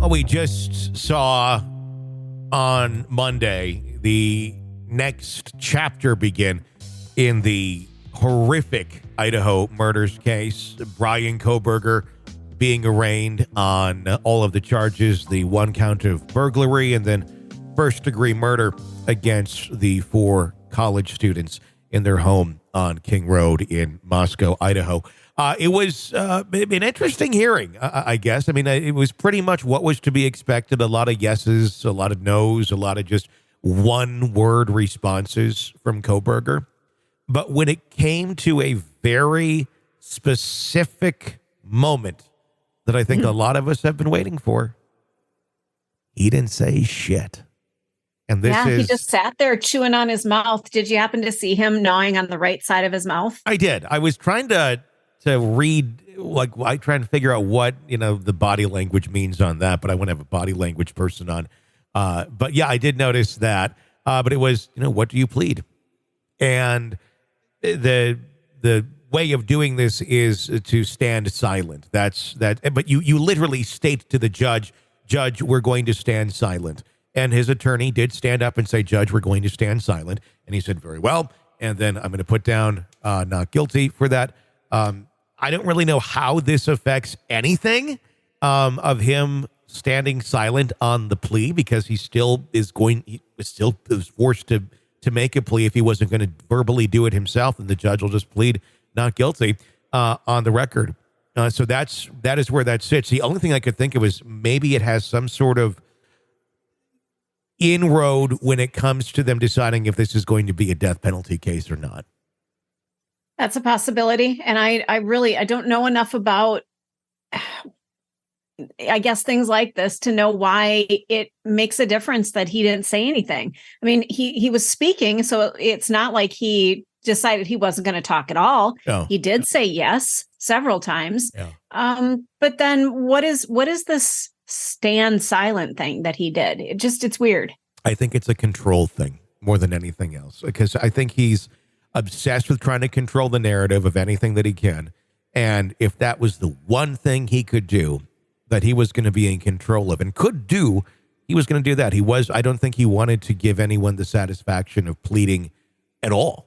Well, we just saw on Monday the next chapter begin in the horrific Idaho murders case. Bryan Kohberger being arraigned on all of the charges, the one count of burglary and then first-degree murder against the 4 college students in their home on King Road in Moscow, Idaho. It was an interesting hearing, I guess. I mean, it was pretty much what was to be expected. A lot of yeses, a lot of nos, a lot of just one-word responses from Kohberger. But when it came to a very specific moment that I think a lot of us have been waiting for, he didn't say shit. And this he just sat there chewing on his mouth. Did you happen to see him gnawing on the right side of his mouth? I did. I was trying to read, like, I try and figure out what, the body language means on that, but I wouldn't have a body language person on. But yeah, I did notice that. But it was, what do you plead? And the way of doing this is to stand silent. That's that. But you literally state to the judge, we're going to stand silent. And his attorney did stand up and say, Judge, we're going to stand silent. And he said, very well. And then I'm going to put down not guilty for that. I don't really know how this affects anything of him standing silent on the plea, because he was forced to make a plea if he wasn't going to verbally do it himself, and the judge will just plead not guilty on the record. So that is where that sits. The only thing I could think of is maybe it has some sort of inroad when it comes to them deciding if this is going to be a death penalty case or not. That's a possibility. And I don't know enough about, I guess, things like this to know why it makes a difference that he didn't say anything. I mean, he was speaking, so it's not like he decided he wasn't going to talk at all. No. He did say yes several times. Yeah. But then what is this stand silent thing that he did? It's weird. I think it's a control thing more than anything else, because I think he's obsessed with trying to control the narrative of anything that he can. And if that was the one thing he could do that he was going to be in control of and could do, he was going to do that. I don't think he wanted to give anyone the satisfaction of pleading at all.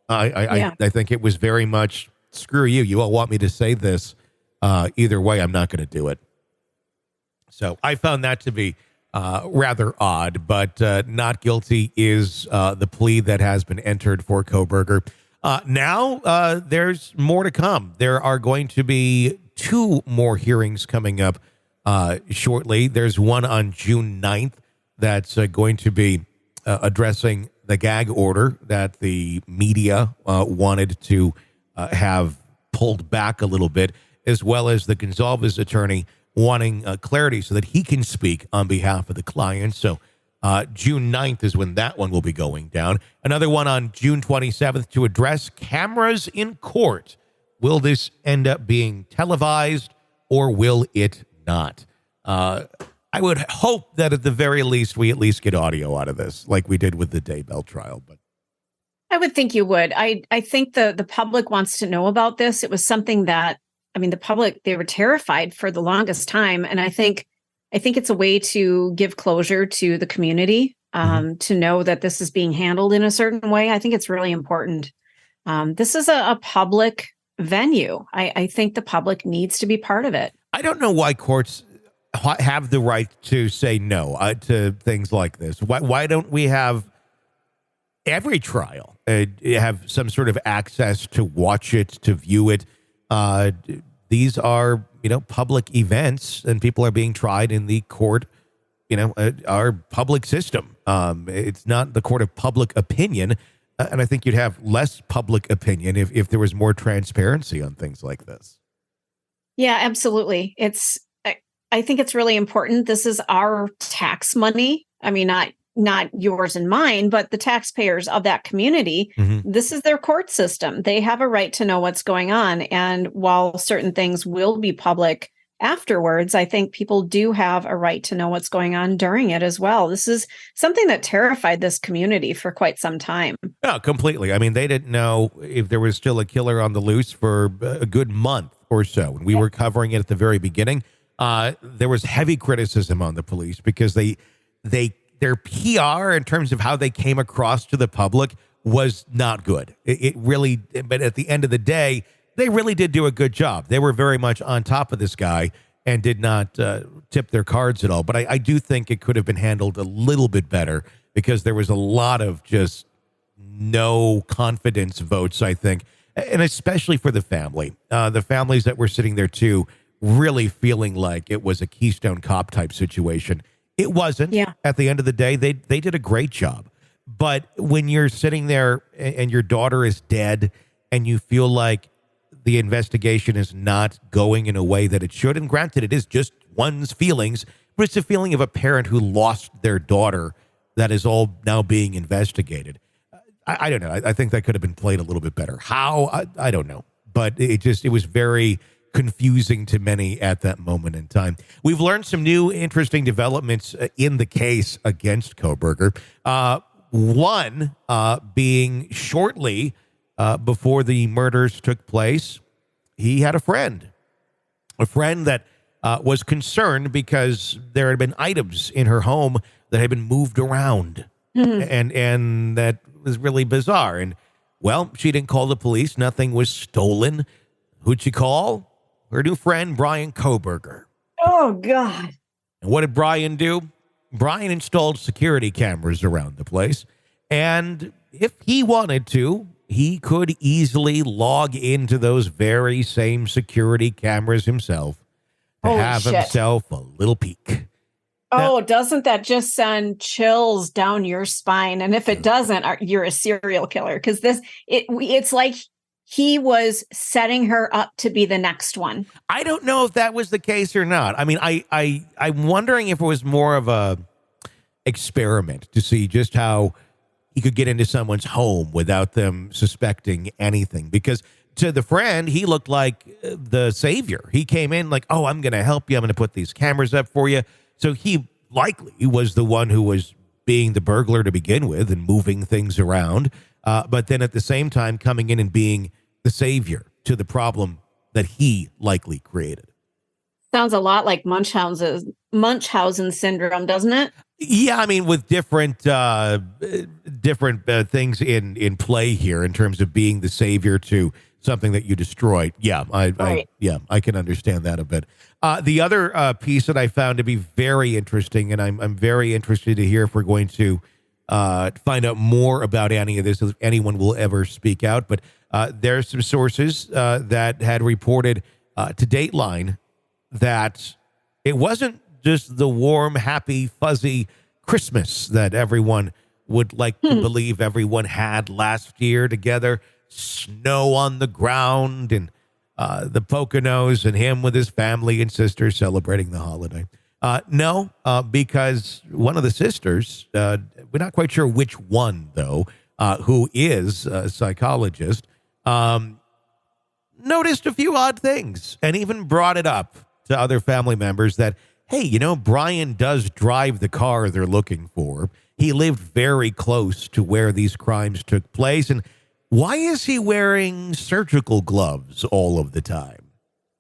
I think it was very much, screw you. You all want me to say this. Either way, I'm not going to do it. So I found that to be rather odd, but not guilty is the plea that has been entered for Kohberger. Now there's more to come. There are going to be 2 more hearings coming up shortly. There's one on June 9th that's going to be addressing the gag order that the media wanted to have pulled back a little bit, as well as the Gonzalez attorney wanting clarity so that he can speak on behalf of the client. So June 9th is when that one will be going down. Another one on June 27th to address cameras in court. Will this end up being televised or will it not? I would hope that at the very least we at least get audio out of this, like we did with the Daybell trial. But I would think you would. I think the public wants to know about this. It was something that, the public, they were terrified for the longest time. And I think it's a way to give closure to the community, to know that this is being handled in a certain way. I think it's really important. This is a public venue. I think the public needs to be part of it. I don't know why courts have the right to say no to things like this. Why don't we have every trial have some sort of access to watch it, to view it? These are, public events, and people are being tried in the court, our public system. It's not the court of public opinion. And I think you'd have less public opinion if there was more transparency on things like this. Yeah, absolutely. I think it's really important. This is our tax money. Not yours and mine, but the taxpayers of that community. Mm-hmm. This is their court system. They have a right to know what's going on. And while certain things will be public afterwards, I think people do have a right to know what's going on during it as well. This is something that terrified this community for quite some time. Yeah, completely. They didn't know if there was still a killer on the loose for a good month or so. And we were covering it at the very beginning. There was heavy criticism on the police because their PR in terms of how they came across to the public was not good. It really, but at the end of the day, they really did do a good job. They were very much on top of this guy and did not tip their cards at all. But I do think it could have been handled a little bit better because there was a lot of just no confidence votes, I think, and especially for the family. The families that were sitting there, too, really feeling like it was a Keystone Cop type situation. It wasn't. Yeah. At the end of the day, they did a great job. But when you're sitting there and your daughter is dead and you feel like the investigation is not going in a way that it should, and granted, it is just one's feelings, but it's a feeling of a parent who lost their daughter that is all now being investigated. I don't know. I think that could have been played a little bit better. How? I don't know. But it was very confusing to many at that moment in time. We've learned some new interesting developments in the case against Kohberger. One being shortly before the murders took place, he had a friend that was concerned because there had been items in her home that had been moved around. Mm-hmm. And that was really bizarre. And, well, she didn't call the police. Nothing was stolen. Who'd she call? Her new friend, Bryan Kohberger. Oh, God. And what did Bryan do? Bryan installed security cameras around the place. And if he wanted to, he could easily log into those very same security cameras himself to have himself a little peek. Oh, doesn't that just send chills down your spine? And if it doesn't, you're a serial killer. Because it's like he was setting her up to be the next one. I don't know if that was the case or not. I mean, I'm wondering if it was more of a experiment to see just how he could get into someone's home without them suspecting anything. Because to the friend, he looked like the savior. He came in like, oh, I'm going to help you. I'm going to put these cameras up for you. So he likely was the one who was being the burglar to begin with and moving things around. But then at the same time coming in and being the savior to the problem that he likely created. Sounds a lot like Munchausen syndrome, doesn't it? Yeah, I mean, with different things in play here in terms of being the savior to something that you destroyed. Yeah, I can understand that a bit. The other piece that I found to be very interesting, and I'm very interested to hear if we're going to find out more about any of this, if anyone will ever speak out. But there's some sources that had reported to Dateline that it wasn't just the warm, happy, fuzzy Christmas that everyone would like to believe everyone had last year together. Snow on the ground and the Poconos and him with his family and sisters celebrating the holiday. No, because one of the sisters, we're not quite sure which one, though, who is a psychologist, noticed a few odd things and even brought it up to other family members that, hey, Bryan does drive the car they're looking for. He lived very close to where these crimes took place. And why is he wearing surgical gloves all of the time?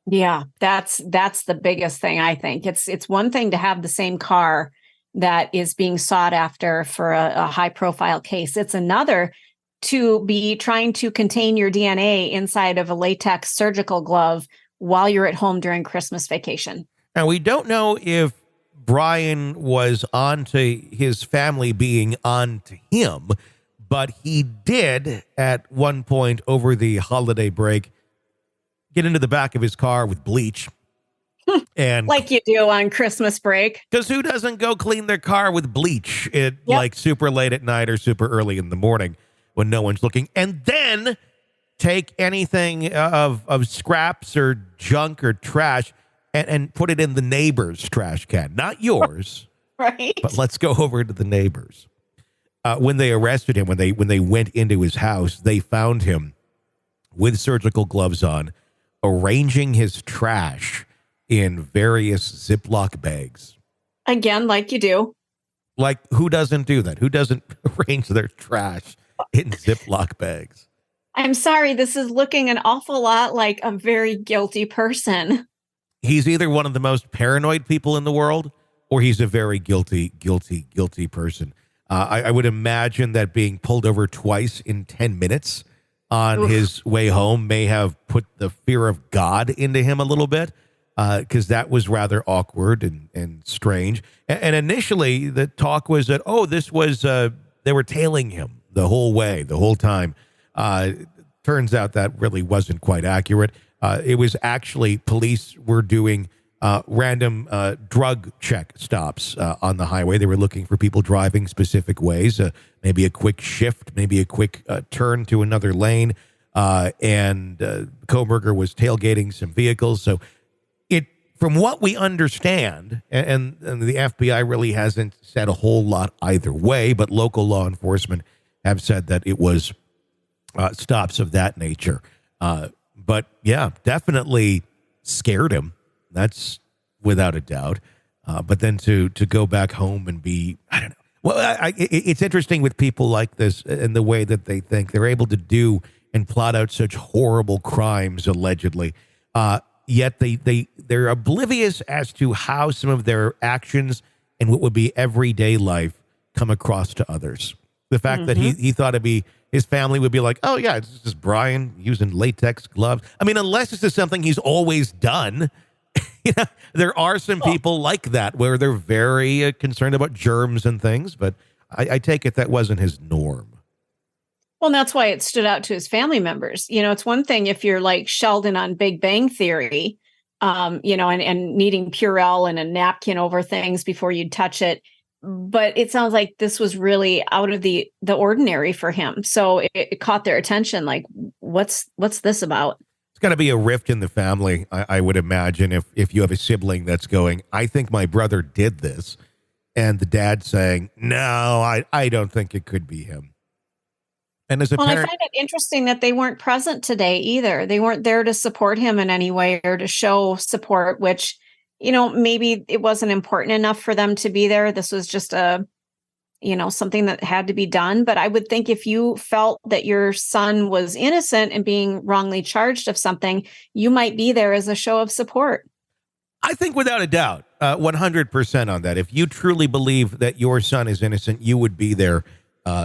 Yeah, that's the biggest thing, I think. It's one thing to have the same car that is being sought after for a high-profile case. It's another to be trying to contain your DNA inside of a latex surgical glove while you're at home during Christmas vacation. And we don't know if Bryan was on to his family being on to him, but he did at one point over the holiday break get into the back of his car with bleach. And like you do on Christmas break. Because who doesn't go clean their car with bleach like super late at night or super early in the morning when no one's looking? And then take anything of scraps or junk or trash and put it in the neighbor's trash can. Not yours. Right. But let's go over to the neighbor's. When they arrested him, when they went into his house, they found him with surgical gloves on, arranging his trash in various Ziploc bags. Again, like you do. Like, who doesn't do that? Who doesn't arrange their trash in Ziploc bags? I'm sorry, this is looking an awful lot like a very guilty person. he's either one of the most paranoid people in the world, or he's a very guilty person. I would imagine that being pulled over twice in 10 minutes on his way home may have put the fear of God into him a little bit, because that was rather awkward and strange. And initially, the talk was that, this was, they were tailing him the whole way, the whole time. Turns out that really wasn't quite accurate. It was actually police were doing random drug check stops on the highway. They were looking for people driving specific ways, maybe a quick shift, maybe a quick turn to another lane. And Kohberger was tailgating some vehicles. So from what we understand, and the FBI really hasn't said a whole lot either way, but local law enforcement have said that it was stops of that nature. But yeah, definitely scared him. That's without a doubt. But then to go back home and be, I don't know. Well, it's interesting with people like this and the way that they think. They're able to do and plot out such horrible crimes, allegedly. Yet they're oblivious as to how some of their actions and what would be everyday life come across to others. The fact that he thought his family would be like, oh, yeah, it's just Bryan using latex gloves. I mean, unless this is something he's always done. There are some people like that where they're very concerned about germs and things, but I take it that wasn't his norm. Well, and that's why it stood out to his family members. It's one thing if you're like Sheldon on Big Bang Theory, and needing Purell and a napkin over things before you'd touch it. But it sounds like this was really out of the ordinary for him. So it caught their attention. Like, what's this about? It's got to be a rift in the family, I would imagine, if you have a sibling that's going, I think my brother did this. And the dad saying, no, I don't think it could be him. And as a parent, I find it interesting that they weren't present today either. They weren't there to support him in any way or to show support, which, maybe it wasn't important enough for them to be there. This was just something that had to be done. But I would think if you felt that your son was innocent and being wrongly charged of something, you might be there as a show of support. I think without a doubt, 100% on that. If you truly believe that your son is innocent, you would be there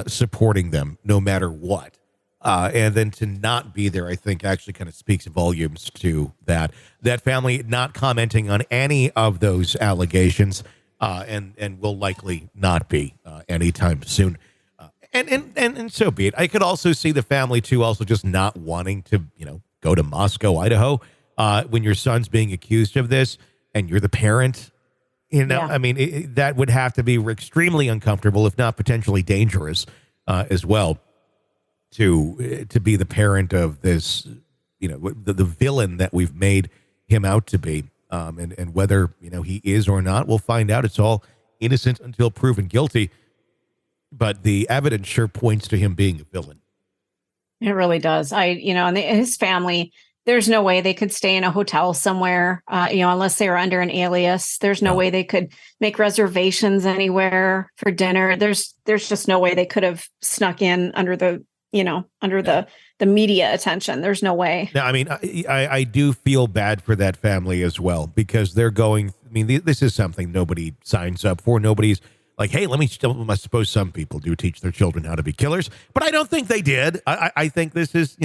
supporting them no matter what. And then to not be there, I think actually kind of speaks volumes to that family not commenting on any of those allegations, and will likely not be anytime soon. And so be it. I could also see the family too, also just not wanting to, go to Moscow, Idaho, when your son's being accused of this and you're the parent. Yeah. I mean, that would have to be extremely uncomfortable, if not potentially dangerous, as well, to be the parent of this, the villain that we've made him out to be, and whether he is or not, we'll find out. It's all innocent until proven guilty, but the evidence sure points to him being a villain. It really does. And his family. There's no way they could stay in a hotel somewhere, unless they were under an alias. There's no way they could make reservations anywhere for dinner. There's just no way they could have snuck in under the media attention. There's no way. Now, I mean, I do feel bad for that family as well, because they're going, this is something nobody signs up for. Nobody's like, hey, I suppose some people do teach their children how to be killers, but I don't think they did. I think this is,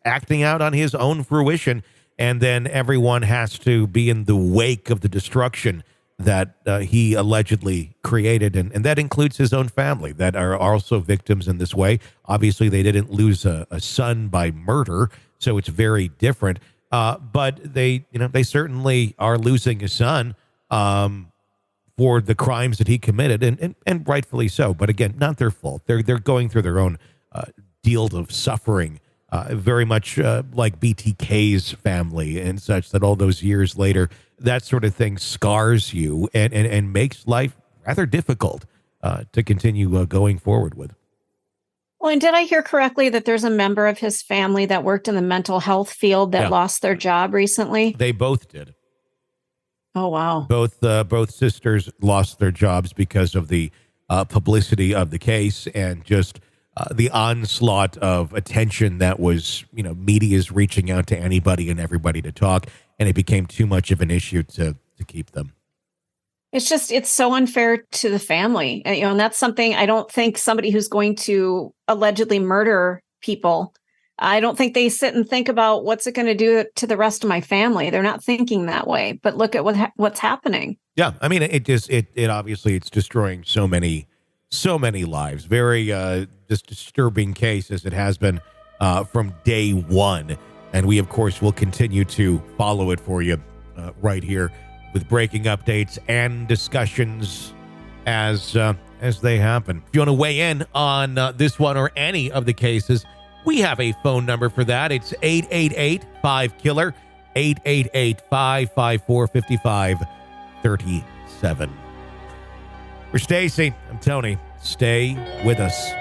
acting out on his own fruition. And then everyone has to be in the wake of the destruction that he allegedly created. And that includes his own family that are also victims in this way. Obviously, they didn't lose a son by murder, so it's very different. But they certainly are losing a son, for the crimes that he committed, and rightfully so. But again, not their fault. They're going through their own deal of suffering, very much like BTK's family and such, that all those years later, that sort of thing scars you and makes life rather difficult to continue going forward with. Well, and did I hear correctly that there's a member of his family that worked in the mental health field that lost their job recently? They both did. Oh, wow. Both sisters lost their jobs because of the publicity of the case and just the onslaught of attention that was, media's reaching out to anybody and everybody to talk. and it became too much of an issue to keep them. It's so unfair to the family. And that's something I don't think somebody who's going to allegedly murder people, I don't think they sit and think about what's it going to do to the rest of my family. They're not thinking that way. But look at what's happening. Yeah, I mean, it obviously it's destroying so many lives. Very just disturbing case as it has been from day one, and we of course will continue to follow it for you right here with breaking updates and discussions as they happen. If you want to weigh in on this one or any of the cases, we have a phone number for that. It's 888-5-KILLER, 888-554-5537. For Stacy, I'm Tony. Stay with us.